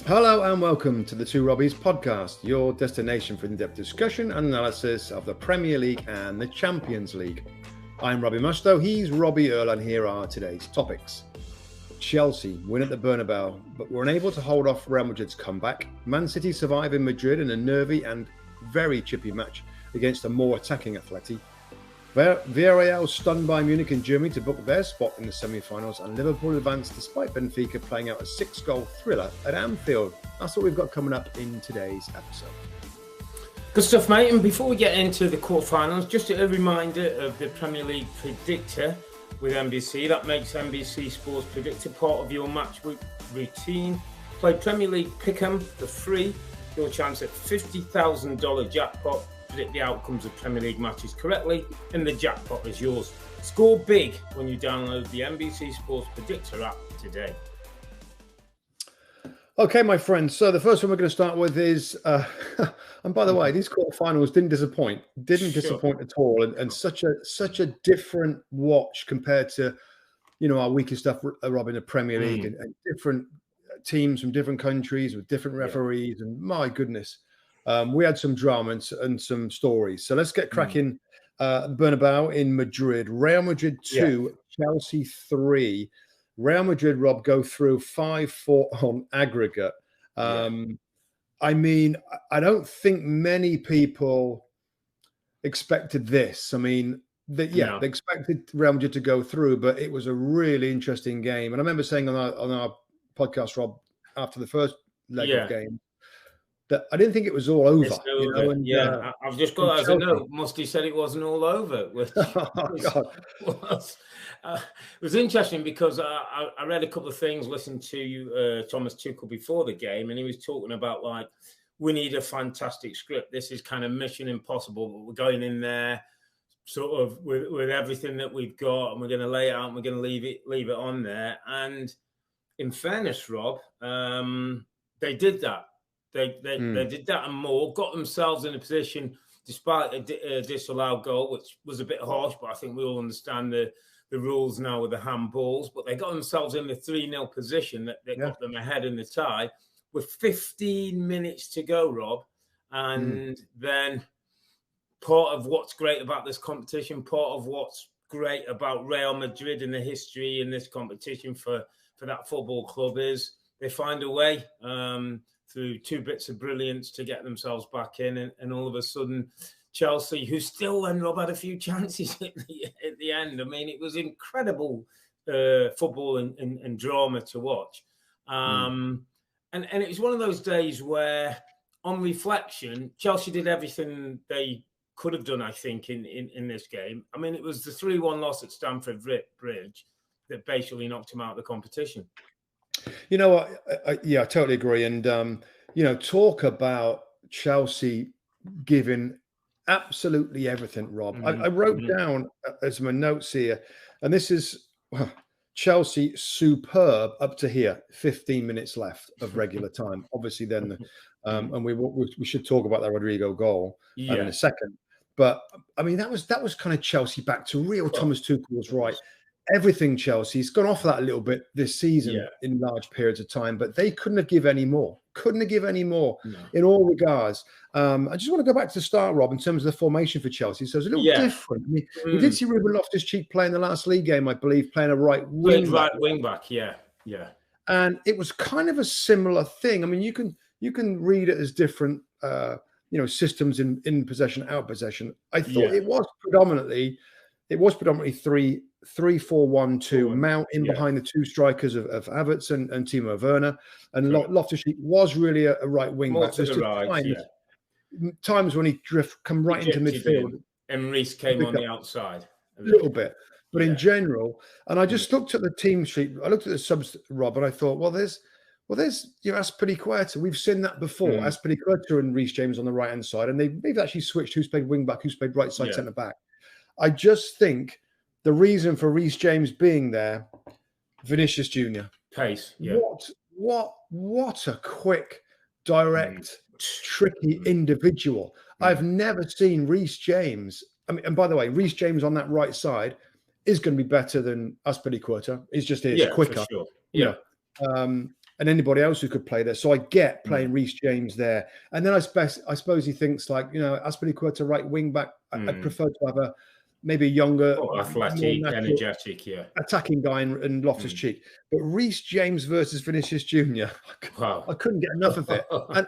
Hello and welcome to the Two Robbies Podcast, your destination for in-depth discussion and analysis of the Premier League and the Champions League. I'm Robbie Mustoe, he's Robbie Earle, and here are today's topics. Chelsea win at the Bernabeu, but were unable to hold off Real Madrid's comeback. Man City survive in Madrid in a nervy and very chippy match against a more attacking Atleti. Villarreal stunned by Munich in Germany to book their spot in the semi-finals, and Liverpool advanced despite Benfica playing out a 6-goal thriller at Anfield. That's what we've got coming up in today's episode. Good stuff, mate. And before we get into the quarterfinals, just a reminder of the Premier League Predictor with NBC. That makes NBC Sports Predictor part of your match week routine. Play Premier League Pick'em for free. Your chance at $50,000 jackpot. Predict the outcomes of Premier League matches correctly, and the jackpot is yours. Score big when you download the NBC Sports Predictor app today. Okay, my friends. So the first one we're going to start with is, and by the way, these quarterfinals didn't disappoint. Disappoint at all, and such a different watch compared to, our weaker stuff, Rob, in the Premier League, and different teams from different countries with different referees, and my goodness. We had some drama and some stories. So let's get cracking. Bernabeu in Madrid. Real Madrid 2, Chelsea 3. Real Madrid, Rob, go through 5-4 on aggregate. I mean, I don't think many people expected this. I mean, they expected Real Madrid to go through, but it was a really interesting game. And I remember saying on our podcast, Rob, after the first leg of the game, that I didn't think it was all over. I've just got that as a note. Mustoe said it wasn't all over, which was interesting because I read a couple of things, listened to Thomas Tuchel before the game, and he was talking about, like, we need a fantastic script. This is kind of mission impossible, but we're going in there sort of with everything that we've got, and we're going to lay it out, and we're going to leave it on there. And in fairness, Rob, they did that. They did that and more, got themselves in a position, despite a disallowed goal, which was a bit harsh, but I think we all understand the rules now with the handballs. But they got themselves in the 3-0 position that got them ahead in the tie with 15 minutes to go, Rob. And then part of what's great about this competition, part of what's great about Real Madrid and the history in this competition for that football club is they find a way through 2 bits of brilliance to get themselves back in. And all of a sudden, Chelsea, who still then, Rob, had a few chances at the end. I mean, it was incredible football and drama to watch. And it was one of those days where, on reflection, Chelsea did everything they could have done, I think, in this game. I mean, it was the 3-1 loss at Stamford Bridge that basically knocked them out of the competition. You know what? I totally agree. And, talk about Chelsea giving absolutely everything, Rob. I wrote down as my notes here, and this is Chelsea superb up to here, 15 minutes left of regular time. Obviously, then, and we should talk about that Rodrigo goal in a second. But, I mean, that was kind of Chelsea back to real. Thomas Tuchel was right. Everything Chelsea's gone off that a little bit this season in large periods of time, but they couldn't have given any more. In all regards. I just want to go back to the start, Rob, in terms of the formation for Chelsea. So it's a little different. I mean, we did see Ruben Loftus-Cheek play in the last league game, I believe, playing a right wing back. Yeah. And it was kind of a similar thing. I mean, you can read it as different, systems in possession, out possession. I thought it was predominantly 3-4-1-2, Mount in behind the 2 strikers of Havertz and Timo Werner, and Loftus-Cheek was really a right wing back. To the right, times when he come right into midfield, and Reece came on the outside a little bit, but in general. And I just looked at the team sheet. I looked at the subs, Rob, and I thought, there's Azpilicueta. We've seen that before. Azpilicueta and Reece James on the right hand side, and they've actually switched who's played wing back, who's played right side centre back. I just think the reason for Reece James being there, Vinicius Jr. Pace. Yeah. What a quick, direct, tricky individual. I've never seen Reece James. I mean, and by the way, Reece James on that right side is going to be better than Azpilicueta. He's just quicker. For sure. Yeah. and anybody else who could play there. So I get playing Reece James there. And then I suppose he thinks like, Aspilicueta right wing back. I'd prefer to have maybe a younger, athletic, energetic, attacking guy in Loftus-Cheek. But Reece James versus Vinicius Jr., I couldn't get enough of it.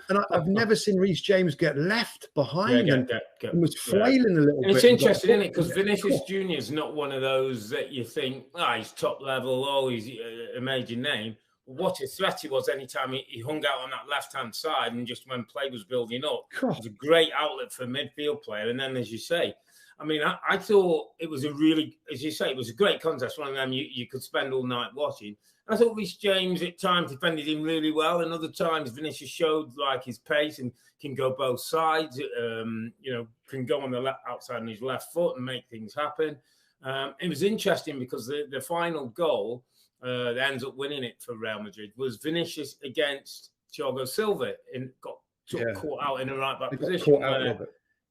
And I've never seen Reece James get left behind and was flailing a little bit. It's interesting, isn't it? Because Vinicius Jr. is not one of those that you think, he's top level, he's a major name. What a threat he was anytime he hung out on that left-hand side, and just when play was building up. It was a great outlet for a midfield player. And then, as you say, I mean, I thought it was a really, as you say, it was a great contest. One of them you could spend all night watching. And I thought Reece James at times defended him really well, and other times Vinicius showed like his pace and can go both sides. Can go on the outside on his left foot and make things happen. It was interesting because the final goal that ends up winning it for Real Madrid was Vinicius against Thiago Silva and got caught out in the right back position.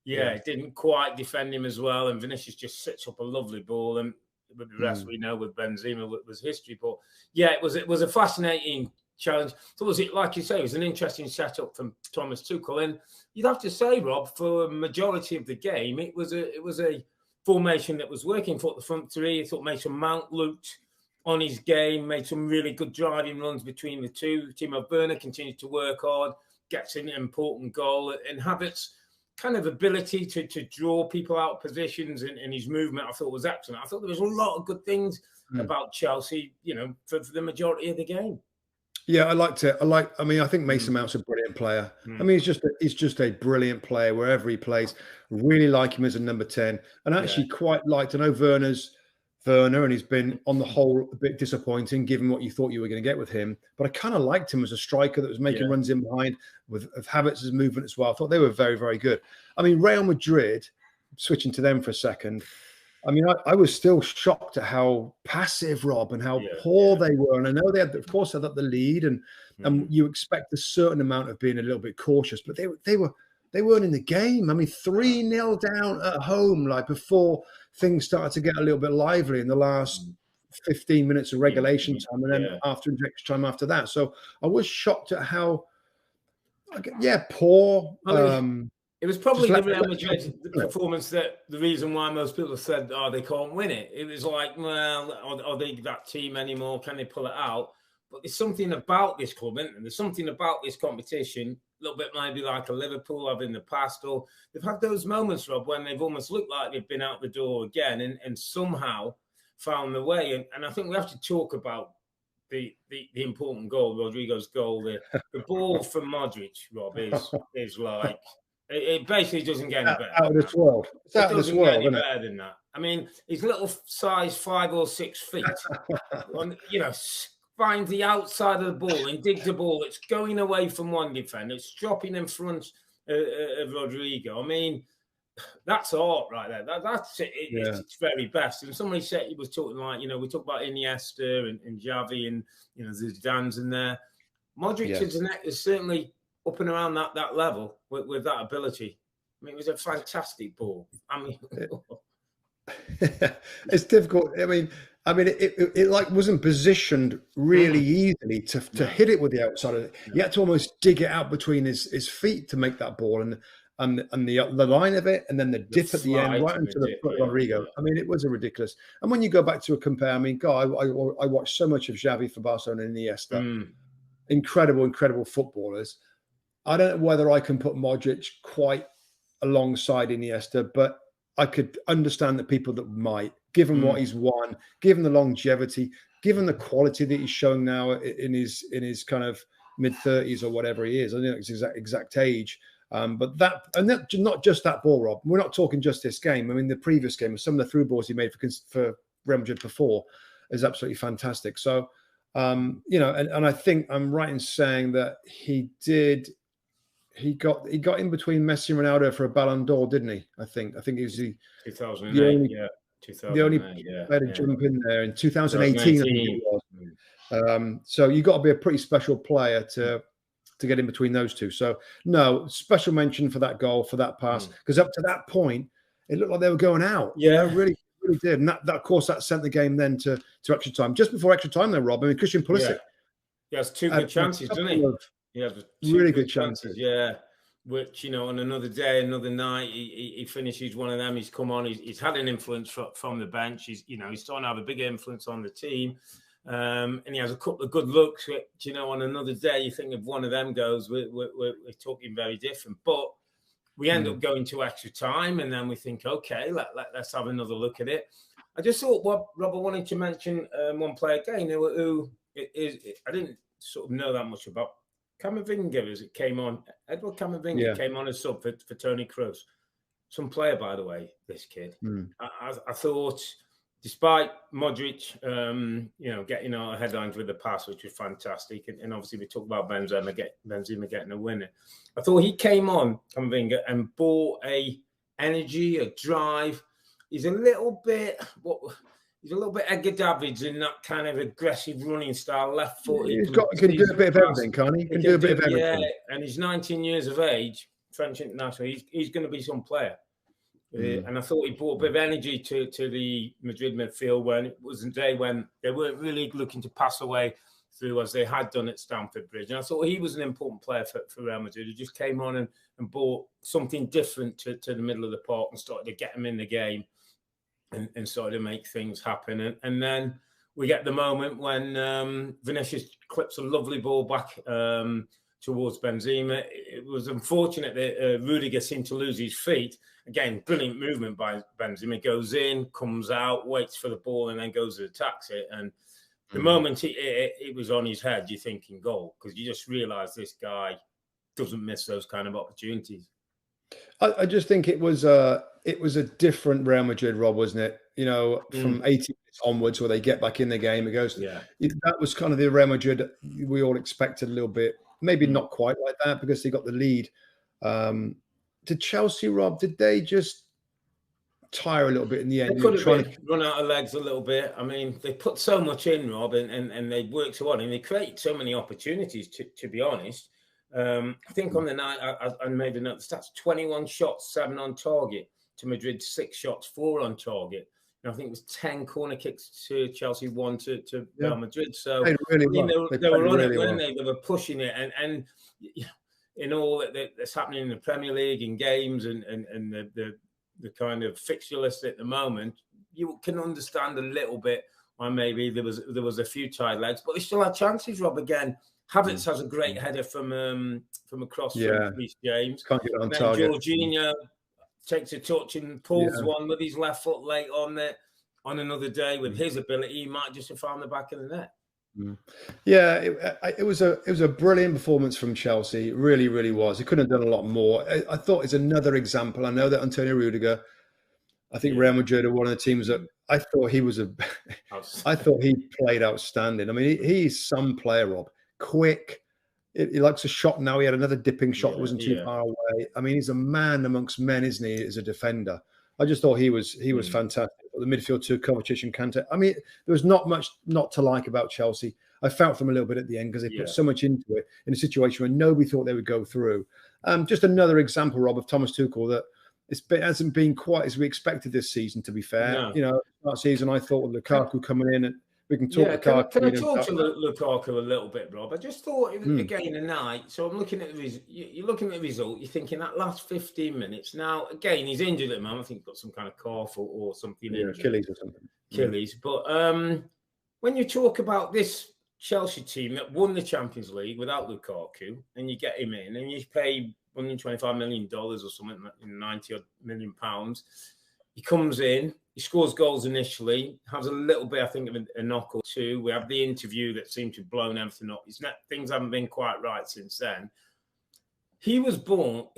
It didn't quite defend him as well, and Vinicius just sets up a lovely ball, and with the rest we know with Benzema it was history. But it was a fascinating challenge. So was it, like you say, it was an interesting setup from Thomas Tuchel, and you'd have to say, Rob, for a majority of the game, it was a formation that was working. For the front three, I thought Mason Mount looked on his game, made some really good driving runs between the two. Timo Werner continued to work hard, gets an important goal, and Havertz's kind of ability to draw people out of positions and his movement, I thought was excellent. I thought there was a lot of good things about Chelsea, for the majority of the game. Yeah, I liked it. I think Mason Mount's a brilliant player. I mean, he's just a brilliant player wherever he plays. Really like him as a number 10. And actually quite liked, I know Werner's Werner, and he's been on the whole a bit disappointing given what you thought you were going to get with him. But I kind of liked him as a striker that was making runs in behind with Havertz's movement as well. I thought they were very, very good. I mean, Real Madrid, switching to them for a second, I mean, I was still shocked at how passive, Rob, and how poor they were. And I know they had, of course, had the lead, and you expect a certain amount of being a little bit cautious, but they weren't in the game. I mean, 3-0 down at home, like before things started to get a little bit lively in the last 15 minutes of regulation time, and then after extra time after that. So I was shocked at how, poor. It was probably the Real Madrid performance that the reason why most people said, they can't win it. It was like, well, are they that team anymore? Can they pull it out? But there's something about this club, isn't there? There's something about this competition, a little bit maybe like a Liverpool have in the past, or they've had those moments, Rob, when they've almost looked like they've been out the door again and somehow found the way. And I think we have to talk about the important goal, Rodrigo's goal. The ball from Modric, Rob, is like, it basically doesn't get any better. Out of this world. It's out of this world, isn't it? Better than that. I mean, his little size 5 or 6 feet, finds the outside of the ball and digs the ball. It's going away from one defender. It's dropping in front of Rodrigo. I mean, that's art right there. That's it. It's very best. And somebody said he was talking like, we talk about Iniesta and Xavi and, Zidane's in there. Modric is certainly up and around that level with that ability. I mean, it was a fantastic ball. I mean, it's difficult. I mean, it like wasn't positioned really easily to hit it with the outside of it. You had to almost dig it out between his feet to make that ball, and the line of it, and then the dip at the end, right into the foot of Rodrigo. I mean, it was a ridiculous. And when you go back to a compare, I mean, God, I watched so much of Xavi for Barcelona and Iniesta. Incredible footballers. I don't know whether I can put Modric quite alongside Iniesta, but I could understand the people that might, given what he's won, given the longevity, given the quality that he's showing now in his kind of mid-30s or whatever he is. I don't know his exact age. But not just that ball, Rob. We're not talking just this game. I mean, the previous game, some of the through balls he made for Real Madrid before is absolutely fantastic. So, and I think I'm right in saying that he got in between Messi and Ronaldo for a Ballon d'Or, didn't he? I think he was the 2008, 2008, the only player to jump in there in 2018. I think it was. So you got to be a pretty special player to get in between those two. So no, special mention for that goal, for that pass, because up to that point it looked like they were going out. Yeah, really did. And that of course that sent the game then to extra time. Just before extra time, though, Rob. I mean, Christian Pulisic He has two good chances, doesn't he? He has two really good chances. Yeah. Which, on another day, another night, he finishes one of them. He's come on. He's had an influence from the bench. He's starting to have a big influence on the team. And he has a couple of good looks, which, on another day, you think if one of them goes, we're talking very different. But we end up going to extra time, and then we think, okay, let's have another look at it. I just thought, Rob, I wanted to mention one player again who I didn't sort of know that much about. Camavinga, as it came on. Edward Camavinga came on as sub for Toni Kroos. Some player, by the way, this kid. I thought, despite Modric, getting our headlines with the pass, which was fantastic, and obviously we talked about Benzema getting a winner. I thought he came on, Camavinga, and brought a energy, a drive. He's a little bit Edgar Davids in that kind of aggressive running style, left foot. He can do a bit of everything, can't he? He can do a bit of everything. Yeah, and he's 19 years of age, French international. He's going to be some player. And I thought he brought a bit of energy to the Madrid midfield when it was a day when they weren't really looking to pass away through as they had done at Stamford Bridge. And I thought he was an important player for Real Madrid. He just came on and brought something different to the middle of the park and started to get him in the game. And started to make things happen. And then we get the moment when Vinicius clips a lovely ball back towards Benzema. It was unfortunate that Rudiger seemed to lose his feet. Again, brilliant movement by Benzema. Goes in, comes out, waits for the ball, and then goes and attacks it. And the moment it was on his head, you're thinking goal, because you just realise this guy doesn't miss those kind of opportunities. I just think it was a different Real Madrid, Rob, wasn't it? From 80 minutes onwards, where they get back in the game, that was kind of the Real Madrid we all expected a little bit, maybe not quite like that because they got the lead. Did Chelsea, Rob? Did they just tire a little bit in the end? They could have run out of legs a little bit. I mean, they put so much in, Rob, and they worked so hard, and they created so many opportunities. To be honest. I think on the night, I made a note, the stats, 21 shots, 7 on target to Madrid, 6 shots, 4 on target. And I think it was 10 corner kicks to Chelsea, 1 to Real Madrid. So they were on it, weren't they? They were pushing it. And in all that's happening in the Premier League, in games and the kind of fixture list at the moment, you can understand a little bit why maybe there was a few tied legs, but they still had chances, Rob, again. Havertz has a great header from across from Reece James. Can't get on target. Jorginho takes a touch and pulls one with his left foot late on it. On another day, with his ability, he might just have found the back of the net. Yeah, it was a brilliant performance from Chelsea. It really, really was. He couldn't have done a lot more. I thought it's another example. I know that Antonio Rudiger. I think Real Madrid are one of the teams that I thought I thought he played outstanding. I mean, he's some player, Rob. Quick, he likes a shot now. He had another dipping shot that wasn't too far away. I mean, he's a man amongst men, isn't he, as a defender? I just thought he was fantastic. The midfield too, Kovacic and Kante. I mean, there was not much not to like about Chelsea. I felt for them a little bit at the end because they put so much into it in a situation where nobody thought they would go through. Just another example, Rob, of Thomas Tuchel that it hasn't been quite as we expected this season, to be fair. No. Last season I thought with Lukaku coming in and we can talk Lukaku. Can I talk to Lukaku a little bit, Rob? I just thought it was again a night. So I'm looking at you're looking at the result. You're thinking that last 15 minutes. Now again, he's injured at the moment. I think he's got some kind of calf or something. Achilles or something. Achilles. But when you talk about this Chelsea team that won the Champions League without Lukaku, and you get him in, and you pay $125 million or something, 90 million pounds. He comes in, he scores goals initially, has a little bit, I think, of a knock or two. We have the interview that seemed to have blown everything up. Things haven't been quite right since then. He was bought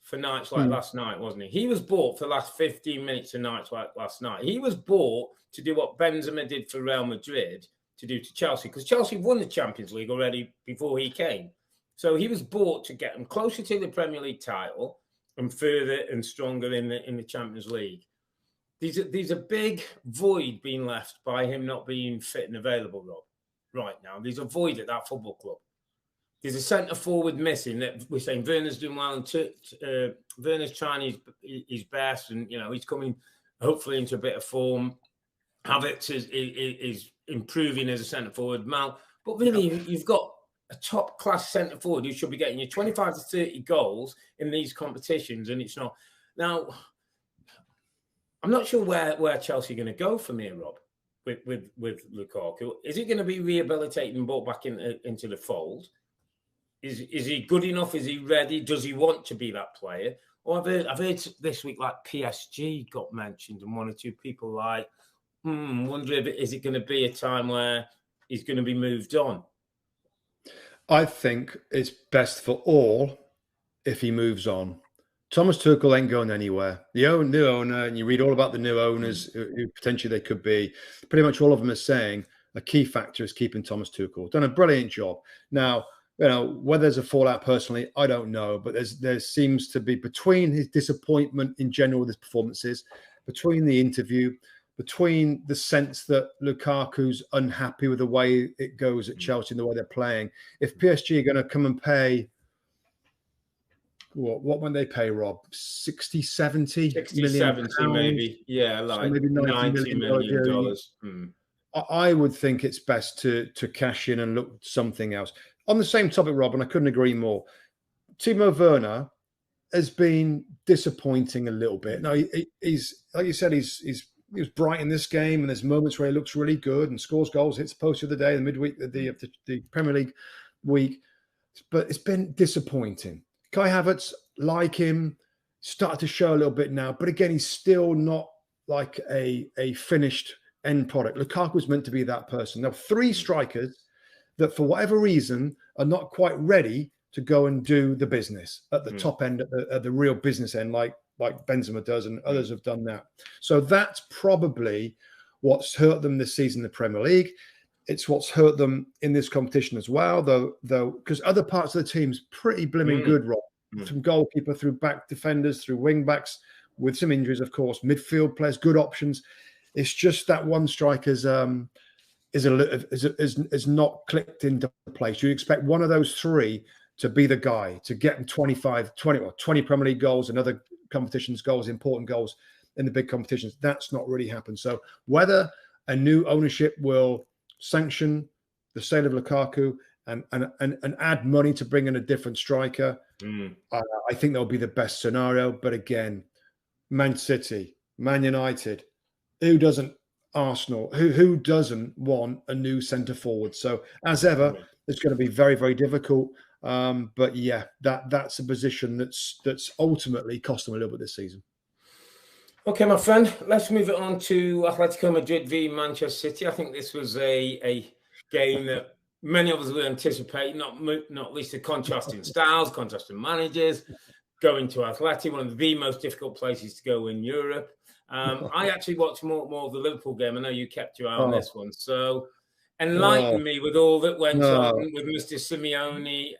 for nights like last night, wasn't he? He was bought for the last 15 minutes of nights like last night. He was bought to do what Benzema did for Real Madrid to do to Chelsea, because Chelsea won the Champions League already before he came. So he was bought to get them closer to the Premier League title and further and stronger in the Champions League. There's a big void being left by him not being fit and available, Rob, right now. There's a void at that football club. There's a centre forward missing that we're saying Werner's doing well and Werner's trying his best and, he's coming hopefully into a bit of form. Havertz is improving as a centre forward. Mount. But really, you've got a top-class centre forward who should be getting you 25 to 30 goals in these competitions, and it's not. Now, I'm not sure where Chelsea are going to go from here, Rob, with Lukaku. Is it going to be rehabilitated and brought back into the fold? Is he good enough? Is he ready? Does he want to be that player? Or I've heard this week like PSG got mentioned, and one or two people like, wonder if is it going to be a time where he's going to be moved on? I think it's best for all if he moves on. Thomas Tuchel ain't going anywhere. The new owner, and you read all about the new owners who potentially they could be. Pretty much all of them are saying a key factor is keeping Thomas Tuchel. Done a brilliant job. Now, whether there's a fallout personally, I don't know. But there seems to be, between his disappointment in general with his performances, between the interview, between the sense that Lukaku's unhappy with the way it goes at Chelsea and the way they're playing. If PSG are going to come and pay, what when they pay, Rob? 60, 70 million 70 maybe. Yeah, like so maybe $90 million. I would think it's best to cash in and look something else. On the same topic, Rob, and I couldn't agree more, Timo Werner has been disappointing a little bit. Now, he's like you said, he was bright in this game, and there's moments where he looks really good and scores goals, hits the post of the day, the midweek, the Premier League week. But it's been disappointing. Kai Havertz, like him, started to show a little bit now. But again, he's still not like a finished end product. Lukaku's meant to be that person. Now, 3 strikers that, for whatever reason, are not quite ready to go and do the business at the top end, at the real business end, like Benzema does, and others have done that. So that's probably what's hurt them this season in the Premier League. It's what's hurt them in this competition as well, though, because other parts of the team's pretty blooming good, Rob. From goalkeeper through back defenders, through wing backs, with some injuries, of course, midfield players, good options. It's just that one striker's is not clicked into place. You expect one of those 3 to be the guy to get 20 Premier League goals and other competitions goals, important goals in the big competitions. That's not really happened. So whether a new ownership will sanction the sale of Lukaku and add money to bring in a different striker, I think that'll be the best scenario. But again, Man City, Man United, who doesn't? Arsenal, who doesn't want a new centre forward? So as ever, it's going to be very, very difficult. But yeah, that's a position that's ultimately cost them a little bit this season. Okay, my friend, let's move it on to Atletico Madrid v Manchester City. I think this was a game that many of us would anticipate, not least the contrasting styles, contrasting managers, going to Atleti, one of the most difficult places to go in Europe. I actually watched more of the Liverpool game. I know you kept your eye on this one. So enlighten me with all that went on with Mr. Simeone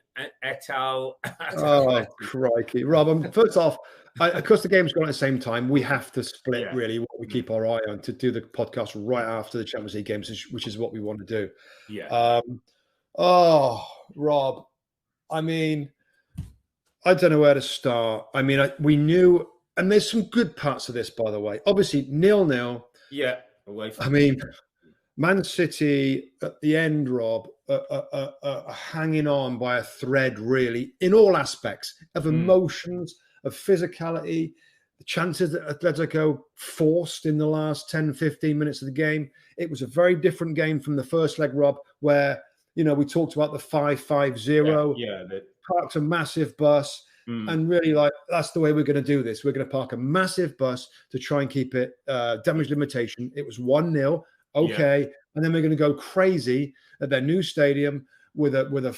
et al. Oh, crikey. Rob, first off, because the game's going at the same time, we have to split really what we keep our eye on to do the podcast right after the Champions League games, which is what we want to do. Yeah. Rob, I mean, I don't know where to start. I mean, we knew... And there's some good parts of this, by the way. Obviously, 0-0. Yeah. Away from Man City at the end, Rob, hanging on by a thread, really, in all aspects of emotions, of physicality, the chances that Atletico forced in the last 10, 15 minutes of the game. It was a very different game from the first leg, Rob, where, we talked about the 5-5-0. Yeah. Parked a massive bus. And really, that's the way we're going to do this. We're going to park a massive bus to try and keep it damage limitation. It was 1-0, okay, and then we're going to go crazy at their new stadium with a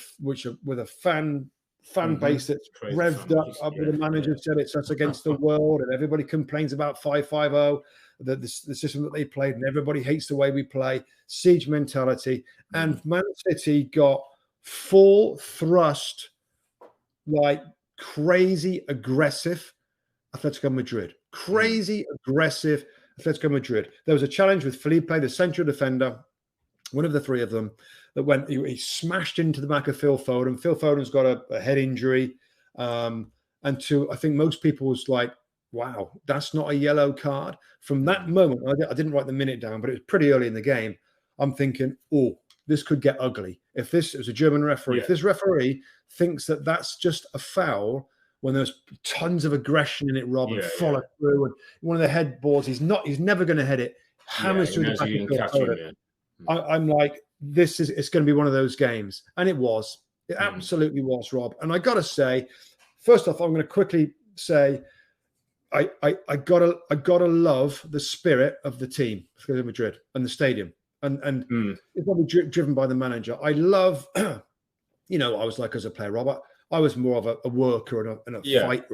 fan base that's revved up. The manager said it's against the world, and everybody complains about 5-5-0, the system that they played, and everybody hates the way we play. Siege mentality, and Man City got full thrust, crazy aggressive Atletico Madrid. Crazy aggressive Atletico Madrid. There was a challenge with Felipe, the central defender, one of the 3 of them, that went, he smashed into the back of Phil Foden. Phil Foden's got a head injury. I think most people was like, wow, that's not a yellow card. From that moment, I didn't write the minute down, but it was pretty early in the game. I'm thinking, this could get ugly. If this was a German referee, if this referee thinks that that's just a foul when there's tons of aggression in it, Rob, and follow through, and one of the headboards, he's never going to hit it, hammers through the back of the opponent. I'm like, it's going to be one of those games, and it was. It absolutely was, Rob. And I got to say, first off, I'm going to quickly say, I gotta love the spirit of the team, Real Madrid, and the stadium, and it's probably driven by the manager. I love, I was like, as a player, Robert, I was more of a worker and a fighter,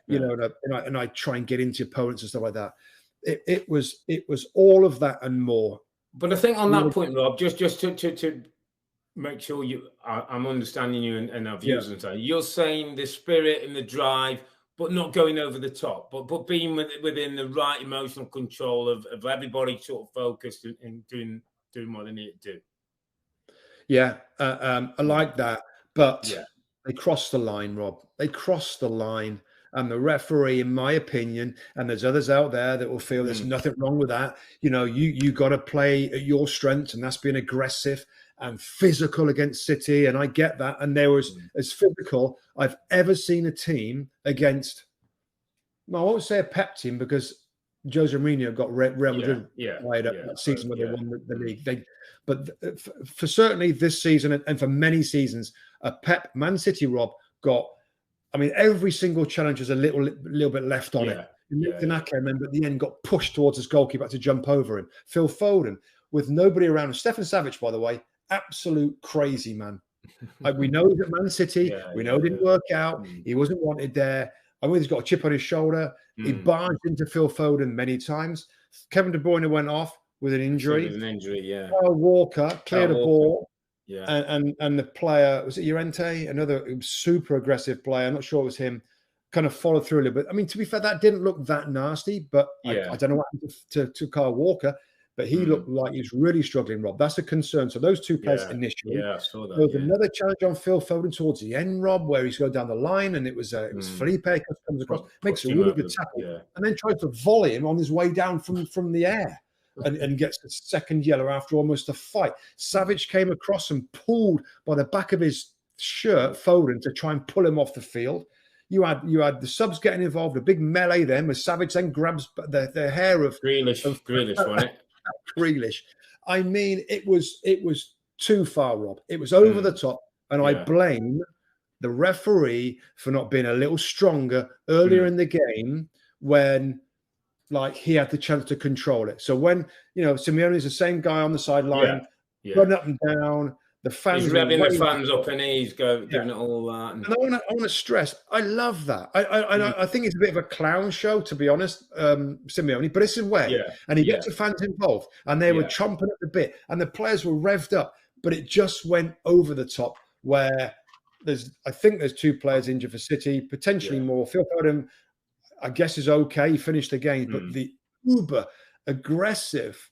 and I try and get into opponents and stuff like that. It was all of that and more. But I think on that point, Rob, just to make sure I'm understanding you and our views and so you're saying the spirit and the drive, but not going over the top, but being within the right emotional control of everybody sort of focused and doing what they need to do. Yeah, I like that, but they crossed the line, Rob. They crossed the line. And the referee, in my opinion, and there's others out there that will feel there's nothing wrong with that. You got to play at your strengths, and that's being aggressive and physical against City. And I get that. And there was as physical I've ever seen a team against. Well, I won't say a Pep team because Jose Mourinho got Real Madrid played up that season when they won the league. But for certainly this season and for many seasons, a Pep Man City, Rob, got. I mean, every single challenge has a little bit left on it. Tanaka, I remember at the end, got pushed towards his goalkeeper to jump over him. Phil Foden, with nobody around him. Stefan Savic, by the way, absolute crazy man. We know he's at Man City. We know it didn't work out. He wasn't wanted there. I mean, he's got a chip on his shoulder. He barged into Phil Foden many times. Kevin De Bruyne went off with an injury. Kyle Walker cleared a ball. Yeah, and the player, was it Llorente? Another super aggressive player. I'm not sure it was him. Kind of followed through a little bit. I mean, to be fair, that didn't look that nasty, but I don't know what happened to Kyle Walker, but he looked like he was really struggling, Rob. That's a concern. So those two players initially. Yeah, I saw that. There was another challenge on Phil Foden towards the end, Rob, where he's going down the line, and it was Felipe comes across, makes a really good tackle, and then tries to volley him on his way down from the air. And gets the second yellow after almost a fight. Savic came across and pulled by the back of his shirt Foden to try and pull him off the field. You had the subs getting involved, a big melee then, where Savic then grabs the hair of Grealish, wasn't it? Grealish. I mean, it was too far, Rob. It was over the top, and I blame the referee for not being a little stronger earlier in the game when. Like he had the chance to control it. So when Simeone is the same guy on the sideline, running up and down, the fans he's revving the fans up and he's giving it all that. And I want to stress, I love that. I think it's a bit of a clown show, to be honest, Simeone, but it's his way, and he gets the fans involved, and they were chomping at the bit, and the players were revved up, but it just went over the top. Where I think there's two players injured for City, potentially more. Phil Foden, I guess, is okay. He finished the game, but the uber aggressive,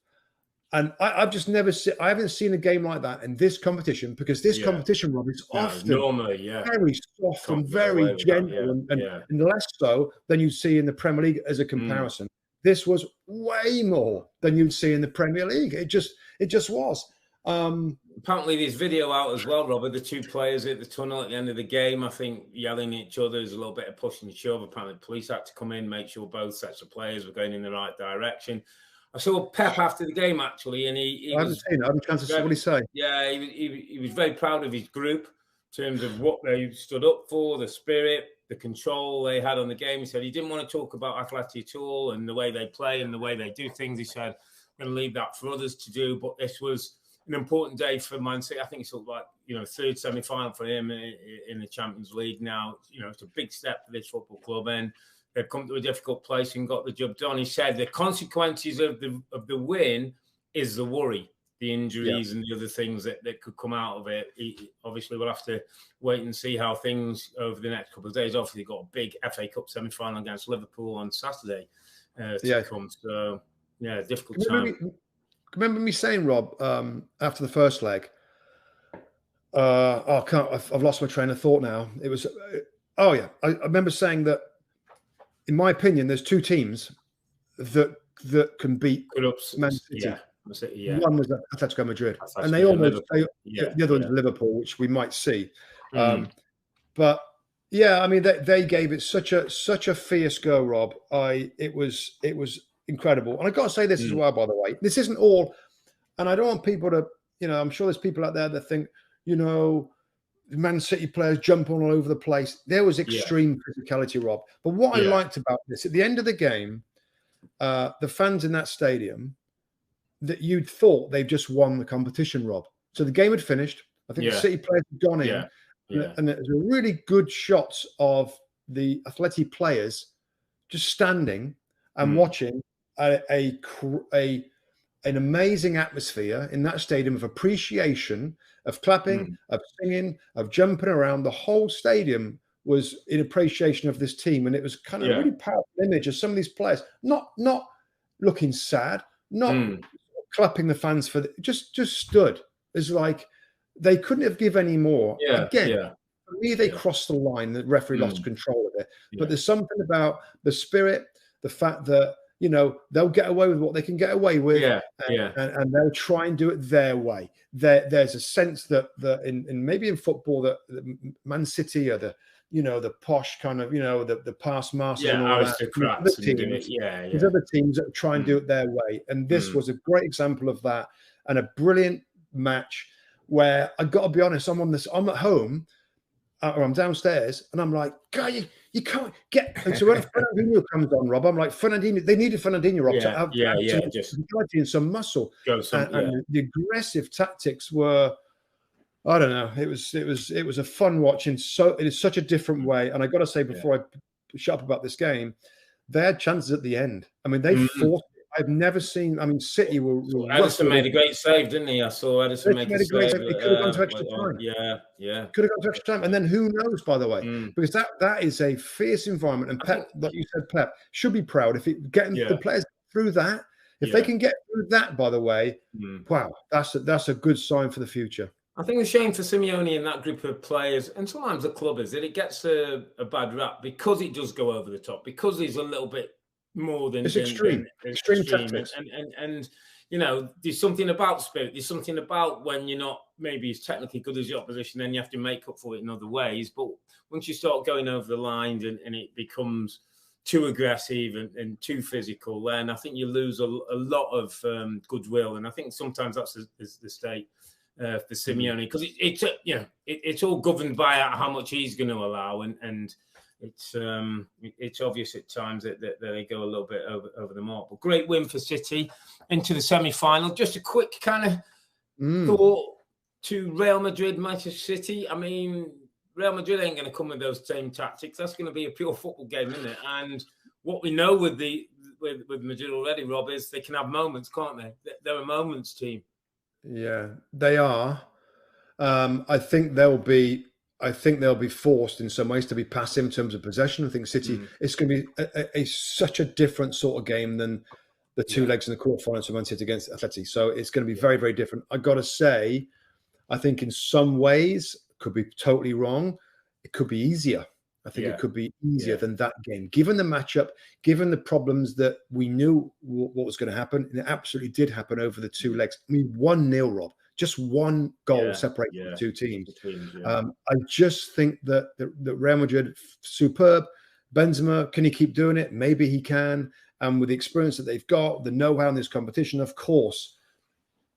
and I've just never seen. I haven't seen a game like that in this competition because this competition, Rob, is often normally very soft and very gentle, and less so than you see in the Premier League as a comparison. This was way more than you'd see in the Premier League. It just was. Apparently, there's video out as well, Robert. The two players at the tunnel at the end of the game, I think, yelling at each other. There's a little bit of push and shove. Apparently, the police had to come in, make sure both sets of players were going in the right direction. I saw Pep after the game, actually, and I haven't seen it. I haven't chance to see what he say. Yeah, he was very proud of his group in terms of what they stood up for, the spirit, the control they had on the game. He said he didn't want to talk about Atleti at all and the way they play and the way they do things. He said, I'm going to leave that for others to do, but this was an important day for Man City. I think it's sort of like, third semi-final for him in the Champions League now. It's a big step for this football club, and they've come to a difficult place and got the job done. He said the consequences of the win is the worry, the injuries and the other things that could come out of it. Obviously, we'll have to wait and see how things over the next couple of days. Obviously, got a big FA Cup semi-final against Liverpool on Saturday to come. So, difficult time. Remember me saying, Rob, after the first leg, I've lost my train of thought now. It was, I remember saying that, in my opinion, there's two teams that can beat Man City. One was Atletico Madrid, and the other one's Liverpool, which we might see. But yeah, I mean, they gave it such a fierce go, Rob. It was incredible, and I got to say this as well. By the way, this isn't all, and I don't want people to, I'm sure there's people out there that think, Man City players jumping all over the place. There was extreme physicality, Rob. But what I liked about this, at the end of the game, the fans in that stadium, that you'd thought they've just won the competition, Rob. So the game had finished. I think the City players had gone in. And there's a really good shots of the Atleti players just standing and watching an amazing atmosphere in that stadium of appreciation, of clapping, of singing, of jumping around. The whole stadium was in appreciation of this team, and it was kind of a really powerful image of some of these players not looking sad, not clapping the fans for just stood. It's like they couldn't have given any more. For me, they crossed the line. The referee lost control of it. But there's something about the spirit, the fact that they'll get away with what they can get away with, and they'll try and do it their way. There's a sense that in maybe in football that Man City are the posh kind of the past master and all that. There's other teams that try and do it their way, and this was a great example of that, and a brilliant match where I got to be honest. I'm at home. Or I'm downstairs, and I'm like, God, you can't get. And so when Fernandinho comes on, Rob, I'm like, Fernandinho. They needed Fernandinho, Rob, to have some quality and some muscle. And the aggressive tactics were, I don't know. It was a fun watch in such a different way. And I got to say, before I shut up about this game, they had chances at the end. I mean, they fought. I've never seen. I mean, City were. Edison made a great save, didn't he? I saw Edison make a save. It could have gone to extra time. Could have gone to extra time, and then who knows? By the way, because that is a fierce environment, and Pep, like you said, Pep should be proud if getting the players through that. If they can get through that, by the way, wow, that's a good sign for the future. I think the shame for Simeone and that group of players, and sometimes the club, is that it gets a bad rap because it does go over the top, because there's a little bit more than extreme tactics, and there's something about spirit. There's something about when you're not maybe as technically good as your opposition, then you have to make up for it in other ways. But once you start going over the line and it becomes too aggressive and too physical, then I think you lose a lot of goodwill. And I think sometimes that's the state for Simeone, because it's all governed by how much he's going to allow, and it's obvious at times that they go a little bit over the mark. But great win for City into the semi-final. Just a quick kind of thought to Real Madrid, Manchester City. I mean, Real Madrid ain't going to come with those same tactics. That's going to be a pure football game, isn't it? And what we know with Madrid already, Rob, is they can have moments, can't they? They're a moments team. Yeah, they are. I think they'll be forced in some ways to be passive in terms of possession. I think City, it's going to be such a different sort of game than the two legs in the quarterfinals for Man City against Atleti. So it's going to be very, very different. I got to say, I think in some ways, could be totally wrong, it could be easier. I think it could be easier than that game, given the matchup, given the problems that we knew what was going to happen. And it absolutely did happen over the two legs. I mean, 1-0, Rob. Just one goal separating the two teams. I just think that Real Madrid, superb. Benzema, can he keep doing it? Maybe he can. And with the experience that they've got, the know-how in this competition, of course,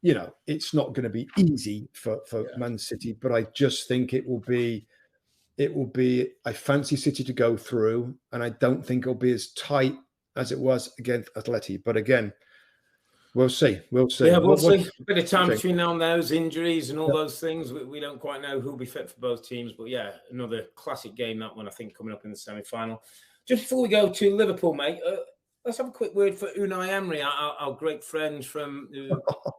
it's not going to be easy for Man City. But I just think it will be. I fancy City to go through, and I don't think it'll be as tight as it was against Atleti. But again, we'll see. Yeah, we'll see. A bit of time between now and those injuries and all those things. We don't quite know who'll be fit for both teams. But yeah, another classic game, that one, I think, coming up in the semi-final. Just before we go to Liverpool, mate, let's have a quick word for Unai Emery, our great friend from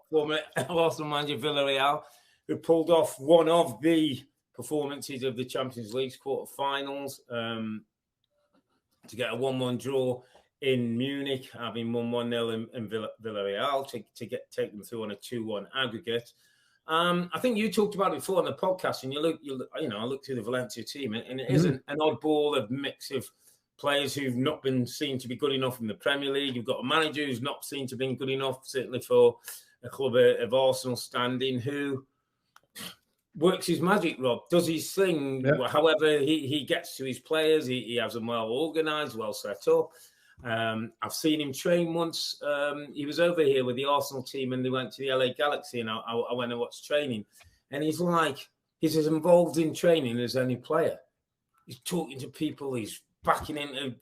former Arsenal manager Villarreal, who pulled off one of the performances of the Champions League's quarterfinals to get a 1-1 draw in Munich, having won 1-0 in Villarreal to take them through on a 2-1 aggregate. I think you talked about it before on the podcast, and I looked through the Valencia team, and it is an oddball of mix of players who've not been seen to be good enough in the Premier League. You've got a manager who's not seen to be good enough, certainly for a club of Arsenal standing, who works his magic, Rob, does his thing. Yeah. However he gets to his players, he has them well organised, well set up. I've seen him train once. He was over here with the Arsenal team and they went to the LA Galaxy, and I went and watched training. And he's as involved in training as any player. He's talking to people, he's backing into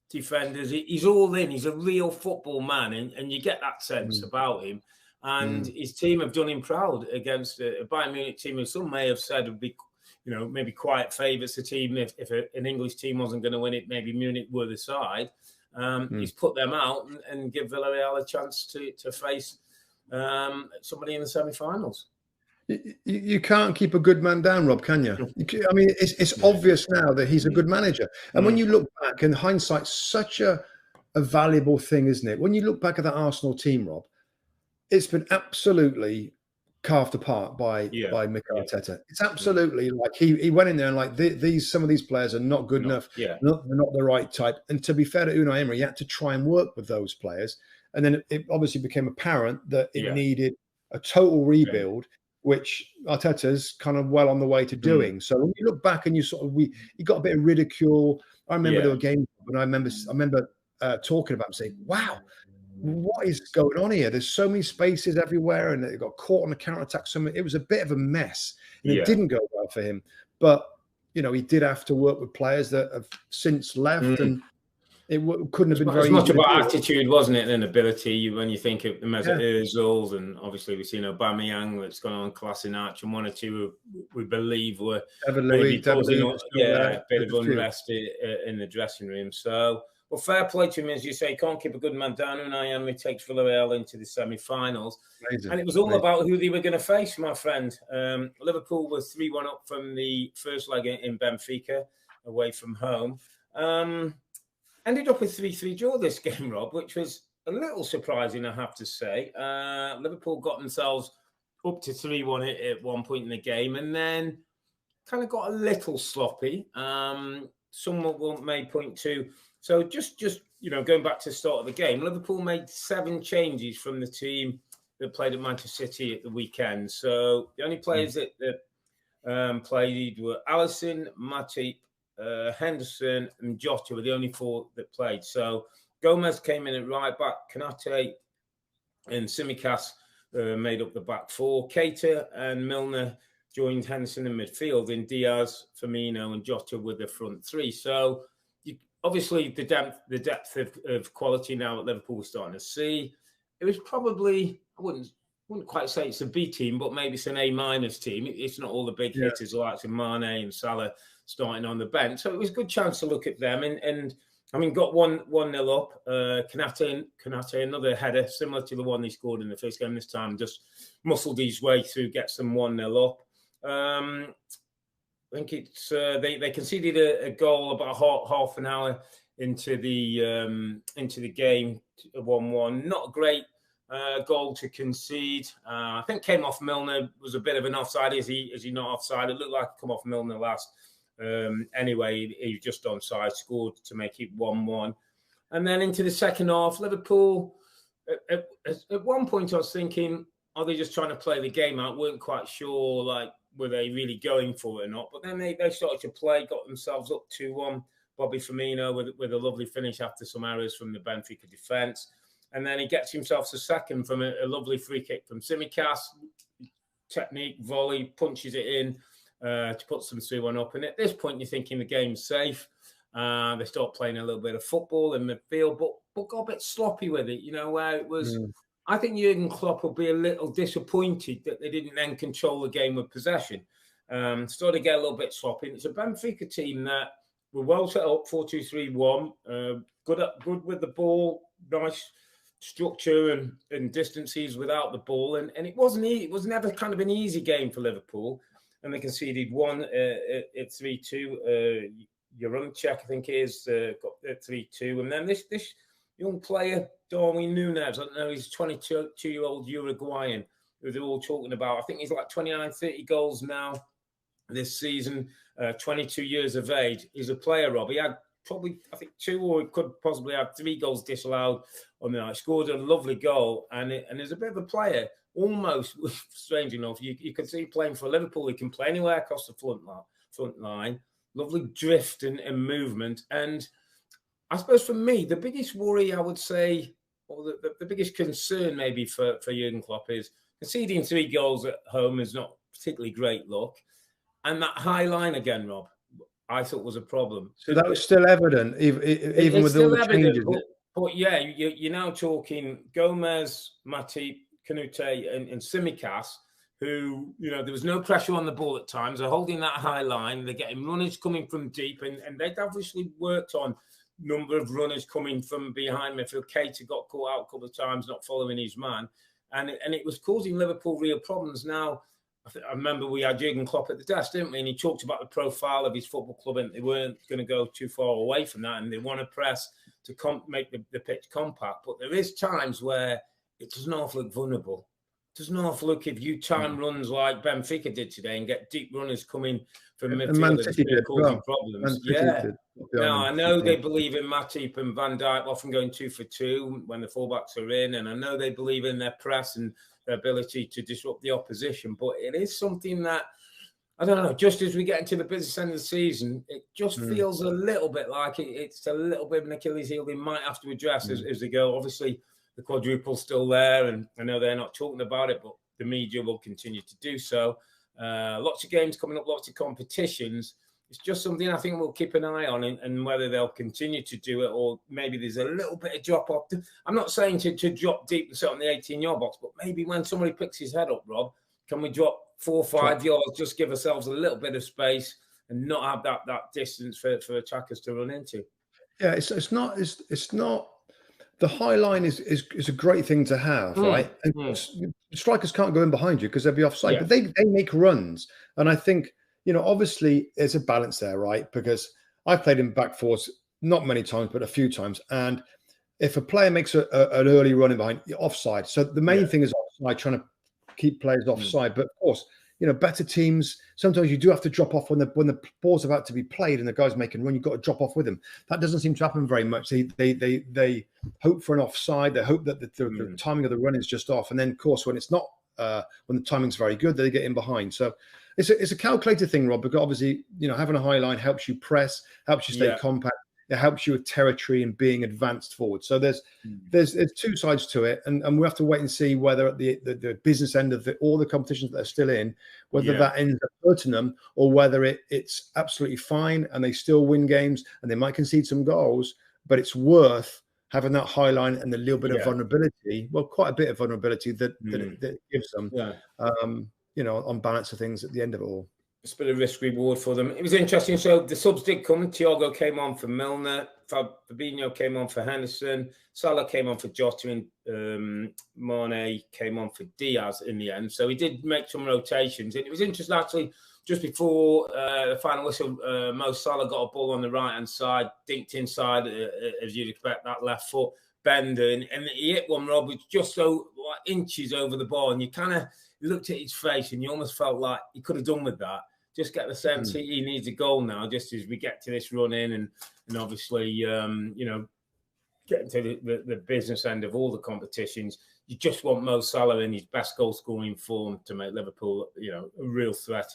defenders. He's all in. He's a real football man, and you get that sense about him. And his team have done him proud against a Bayern Munich team who some may have said would be, maybe quiet favourites. The team, if an English team wasn't going to win it, maybe Munich were the side. He's put them out and give Villarreal a chance to face somebody in the semi-finals. You can't keep a good man down, Rob, can you? I mean, it's obvious now that he's a good manager. And when you look back, and hindsight's such a valuable thing, isn't it? When you look back at that Arsenal team, Rob, it's been absolutely carved apart by Mikel Arteta. It's absolutely like he went in there and like some of these players are not good enough. Yeah. They're not the right type. And to be fair to Unai Emery, he had to try and work with those players. And then it obviously became apparent that it needed a total rebuild, which Arteta's kind of well on the way to doing. So when you look back and you you got a bit of ridicule. I remember there were games, and I remember talking about him saying, "Wow, what is going on here? There's so many spaces everywhere, and it got caught on the counter-attack. It was a bit of a mess, and it didn't go well for him. But he did have to work with players that have since left, and it couldn't have been very much about attitude, wasn't it, than ability? When you think of them as Earle, and obviously we've seen Aubameyang that's gone on class in Arch, and one or two we believe were maybe causing a bit of unrest in the dressing room. So. Well, fair play to him, as you say, can't keep a good man down. Unai Emery takes Villarreal into the semi-finals. And it was all about who they were going to face, my friend. Liverpool was 3-1 up from the first leg in Benfica, away from home. Ended up with 3-3 draw this game, Rob, which was a little surprising, I have to say. Liverpool got themselves up to 3-1 at one point in the game, and then kind of got a little sloppy. Someone may point to... So just going back to the start of the game, Liverpool made 7 changes from the team that played at Manchester City at the weekend. So the only players that played were Alisson, Matip, Henderson and Jota were the only 4 that played. So Gomez came in at right back, Konate and Tsimikas made up the back 4. Keita and Milner joined Henderson in midfield, and Diaz, Firmino and Jota were the front 3. So obviously, the depth of quality now at Liverpool we're starting to see. It was probably, I wouldn't quite say it's a B team, but maybe it's an A- team. It's not all the big hitters like Mane and Salah starting on the bench. So it was a good chance to look at them. And I mean, got 1-0 up. Konate, another header, similar to the one he scored in the first game this time, just muscled his way through, gets them 1-0 up. I think it's they conceded a goal about half an hour into the game, 1-1. Not a great goal to concede. I think came off Milner. Was a bit of an offside. Is he not offside? It looked like it come off Milner last. Anyway, he was just onside. Scored to make it 1-1. And then into the second half, Liverpool. At one point, I was thinking, are they just trying to play the game out? Weren't quite sure, like, were they really going for it or not? But then they started to play, got themselves up 2-1. Bobby Firmino with a lovely finish after some errors from the Benfica defence. And then he gets himself to second from a lovely free kick from Tsimikas. Technique, volley, punches it in to put some 2-1 up. And at this point, you're thinking the game's safe. They start playing a little bit of football in midfield, but got a bit sloppy with it, where it was... I think Jurgen Klopp will be a little disappointed that they didn't then control the game with possession. Started to get a little bit sloppy. It's a Benfica team that were well set up, 4-2-3-1, good with the ball, nice structure and distances without the ball. And it wasn't it was never kind of an easy game for Liverpool. And they conceded 1 at 3-2. Jurunchek, I think it is, got at 3-2. And then this young player, Darwin Núñez, I don't know, he's 22-year-old Uruguayan, who they're all talking about. I think he's like 29, 30 goals now this season, 22 years of age. He's a player, Rob. He had probably, I think, 2 or he could possibly have 3 goals disallowed on the night. Scored a lovely goal, and there's a bit of a player. almost, strange enough, you can see playing for Liverpool. He can play anywhere across the front line. Lovely drift and movement. And I suppose for me, the biggest worry, I would say, or the biggest concern maybe for Jurgen Klopp is conceding 3 goals at home is not particularly great luck. And that high line again, Rob, I thought was a problem. So that was still evident, even with all the changes. But yeah, you're now talking Gomez, Matip, Canute, and Tsimikas, who, there was no pressure on the ball at times. They're holding that high line. They're getting runners coming from deep, and they'd obviously worked on number of runners coming from behind midfield. Keita got caught out a couple of times, not following his man, and it was causing Liverpool real problems. Now, I remember we had Jurgen Klopp at the desk, didn't we? And he talked about the profile of his football club, and they weren't going to go too far away from that, and they want to press to make the pitch compact. But there is times where it does not look vulnerable. It does not look if you time runs like Benfica did today and get deep runners coming from midfield and causing problems. Now, I know they believe in Matip and Van Dijk often going 2 for 2 when the fullbacks are in, and I know they believe in their press and their ability to disrupt the opposition. But it is something that, I don't know, just as we get into the business end of the season, it just feels a little bit like it's a little bit of an Achilles heel they might have to address as they go. Obviously, the quadruple's still there, and I know they're not talking about it, but the media will continue to do so. Lots of games coming up, lots of competitions. It's just something I think we'll keep an eye on, and whether they'll continue to do it, or maybe there's a little bit of drop off. I'm not saying to drop deep and sit on the 18-yard box, but maybe when somebody picks his head up, Rob, can we drop 4 or 5 yards, just give ourselves a little bit of space and not have that distance for attackers to run into? Yeah, it's not. The high line is a great thing to have, right? And strikers can't go in behind you because they'll be offside, but they make runs, and I think, obviously there's a balance there, right? Because I've played in back fours not many times, but a few times, and if a player makes an early run in behind, you're offside. So the main thing is offside, trying to keep players offside. But of course, better teams, sometimes you do have to drop off when the ball's about to be played and the guy's making run. You've got to drop off with him. That doesn't seem to happen very much. They hope for an offside. They hope that the timing of the run is just off, and then of course when it's not, when the timing's very good, they get in behind. So it's a calculated thing, Rob, because obviously having a high line helps you press, helps you stay compact. It helps you with territory and being advanced forward. So there's 2 sides to it, and we have to wait and see whether at the business end of all the competitions that they're still in, whether that ends up hurting them, or whether it's absolutely fine and they still win games and they might concede some goals, but it's worth having that high line and the little bit of vulnerability. Well, quite a bit of vulnerability that it gives them. On balance of things at the end of it all. It's been a risk reward for them. It was interesting. So the subs did come. Thiago came on for Milner. Fabinho came on for Henderson. Salah came on for Jota, and Mane came on for Diaz in the end. So he did make some rotations. And it was interesting, actually, just before the final whistle, Mo Salah got a ball on the right-hand side, dinked inside, as you'd expect, that left foot bender. And he hit one, Rob, which just so inches over the ball. And you kind of looked at his face and you almost felt like he could have done with that. Just get the sense he needs a goal now, just as we get to this run in, and obviously, getting to the business end of all the competitions. You just want Mo Salah in his best goal scoring form to make Liverpool, a real threat.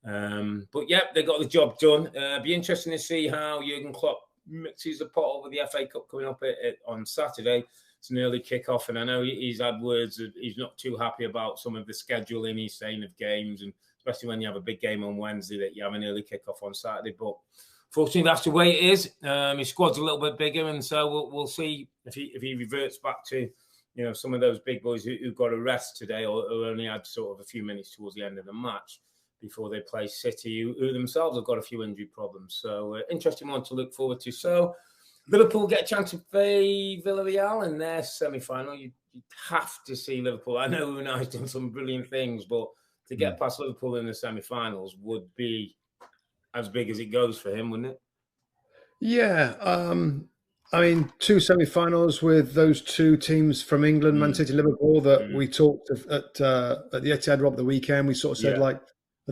But yeah, they got the job done. Be interesting to see how Jurgen Klopp mixes the pot over the FA Cup coming up on Saturday. It's an early kickoff, and I know he's had words that he's not too happy about some of the scheduling he's saying of games, and especially when you have a big game on Wednesday, that you have an early kickoff on Saturday. But fortunately, that's the way it is. His squad's a little bit bigger, and so we'll see if he reverts back to some of those big boys who got a rest today, or who only had sort of a few minutes towards the end of the match before they play City, who themselves have got a few injury problems. So interesting one to look forward to. So Liverpool get a chance to play Villarreal in their semi-final. You'd have to see Liverpool. I know Unai's done some brilliant things, but to get past Liverpool in the semi-finals would be as big as it goes for him, wouldn't it? Yeah. I mean, 2 semi-finals with those 2 teams from England, Man City, Liverpool, that we talked at the Etihad, Rob, the weekend. We sort of said, are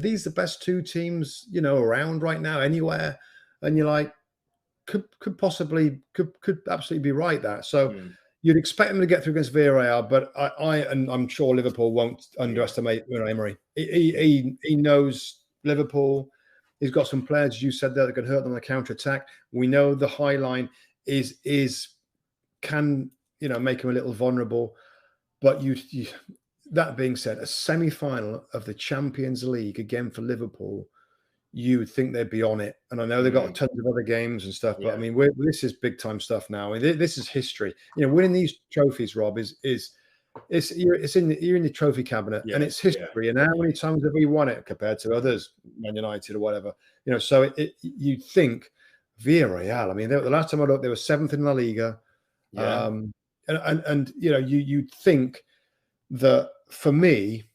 these the best 2 teams, around right now, anywhere? And you're like, could absolutely be right there. So, you'd expect them to get through against Villarreal, but and I'm sure Liverpool won't underestimate Unai Emery. He knows Liverpool. He's got some players, as you said, there that can hurt them on the counter attack. We know the high line can make him a little vulnerable. But that being said, a semi-final of the Champions League again for Liverpool, you would think they'd be on it. And I know they've got tons of other games and stuff, but I mean, this is big time stuff now. I mean, this is history. Winning these trophies, Rob, you're in the trophy cabinet, and it's history. And how many times have we won it compared to others, Man United or whatever? So you'd think Villarreal. I mean, the last time I looked, they were 7th in La Liga. Yeah. And you'd think that for me,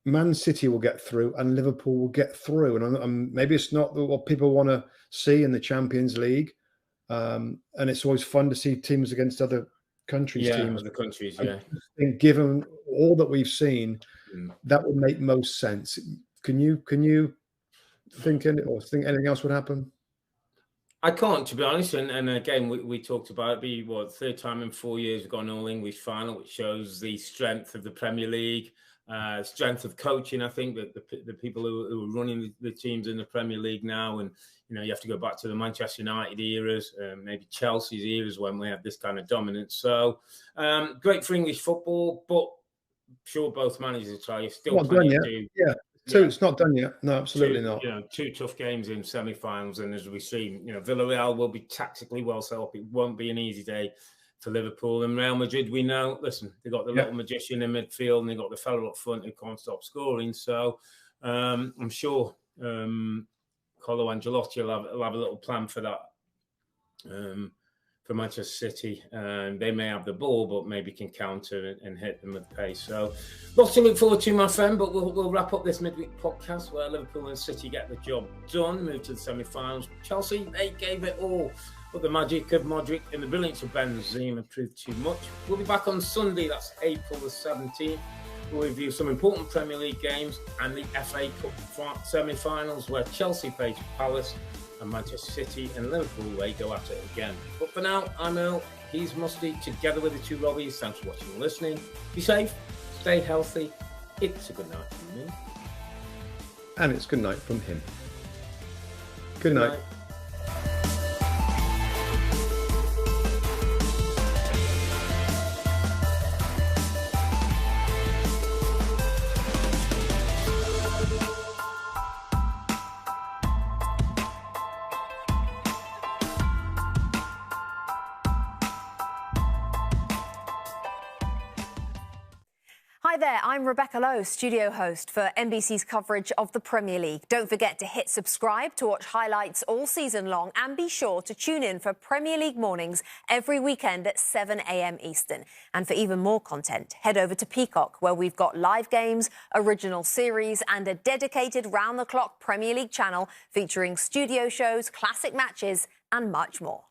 Man City will get through and Liverpool will get through. And maybe it's not what people want to see in the Champions League. And it's always fun to see teams against other countries. Teams. Other countries, I think given all that we've seen, that would make most sense. Can you think anything else would happen? I can't, to be honest. And again, we talked about it. Third time in 4 years we've got an all-English final, which shows the strength of the Premier League, strength of coaching. I think that the people who are running the teams in the Premier League now, and you have to go back to the Manchester United eras, maybe Chelsea's eras when we had this kind of dominance. So great for English football, but I'm sure both managers try. Still plenty to do. Yeah. So it's not done yet. No, absolutely not. Two tough games in semi-finals, and as we see, Villarreal will be tactically well set up. It won't be an easy day for Liverpool. And Real Madrid, we know. Listen, they got the little magician in midfield, and they got the fellow up front who can't stop scoring. So I'm sure Carlo Ancelotti will have a little plan for that. For Manchester City, and they may have the ball, but maybe can counter and hit them with pace. So, lots to look forward to, my friend. But we'll wrap up this midweek podcast where Liverpool and City get the job done, move to the semi-finals. Chelsea, they gave it all, but the magic of Modric and the brilliance of Benzema proved too much. We'll be back on Sunday. That's April the 17th. We'll review some important Premier League games and the FA Cup semi-finals where Chelsea face Palace. And Manchester City and Liverpool, they go at it again. But for now, I'm Earle. He's Mustoe, together with the two Robbies. Thanks for watching and listening. Be safe, stay healthy. It's a good night from me. And it's good night from him. Good night. Hi there, I'm Rebecca Lowe, studio host for NBC's coverage of the Premier League. Don't forget to hit subscribe to watch highlights all season long, and be sure to tune in for Premier League mornings every weekend at 7 a.m. Eastern. And for even more content, head over to Peacock, where we've got live games, original series and a dedicated round-the-clock Premier League channel featuring studio shows, classic matches and much more.